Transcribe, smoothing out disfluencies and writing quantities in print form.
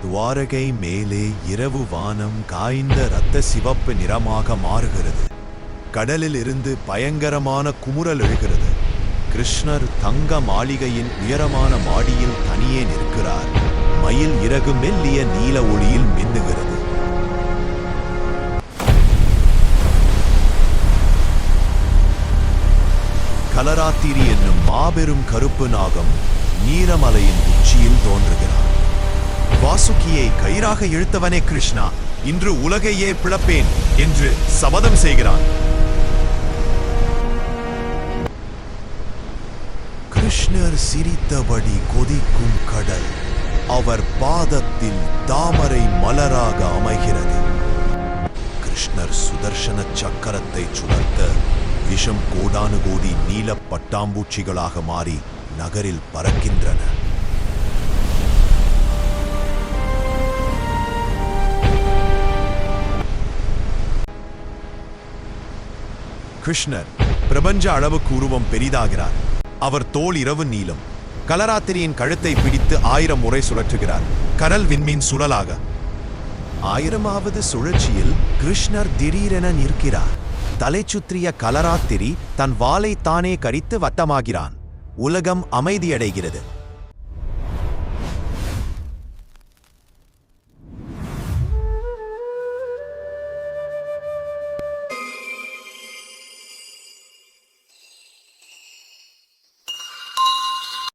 துவாரகை மேலே இரவு வானம் காய்ந்த இரத்த சிவப்பு நிறமாக மாறுகிறது. கடலில் இருந்து பயங்கரமான குமுறல் எழுகிறது. கிருஷ்ணர் தங்க மாளிகையின் உயரமான மாடியில் தனியே நிற்கிறார். மயில் இறகு மெல்லிய நீல ஒளியில் மின்னுகிறது. கலராத்திரி என்னும் மாபெரும் கருப்பு நாகம் நீலமலையின் உச்சியில் தோன்றுகிறார். வாசுகியை கயிறாக இழுத்தவனே கிருஷ்ணா இன்று உலகையே பிளப்பேன் என்று சபதம் செய்கிறான். கிருஷ்ணர் சிரித்தபடி கொதிக்கும் கடல் அவர் பாதத்தில் தாமரை மலராக அமைகிறது. கிருஷ்ணர் சுதர்சன சக்கரத்தை சுழற்ற விஷம் கோடானு கோடி நீல பட்டாம்பூச்சிகளாக மாறி நகரில் பறக்கின்றன. கிருஷ்ணர் பிரபஞ்ச அளவுக்கு உருவம் பெரிதாகிறார். அவர் தோல் இரவு நீலம். கலராத்திரியின் கழுத்தை பிடித்து 1000 முறை சுழற்றுகிறார். கடல் விண்மீன் சுழலாக. 1000வது சுழற்சியில் கிருஷ்ணர் திடீரென நிற்கிறார். தலை சுற்றிய கலராத்திரி தன் வாளை தானே கடித்து வட்டமாகிறான். உலகம் அமைதியடைகிறது.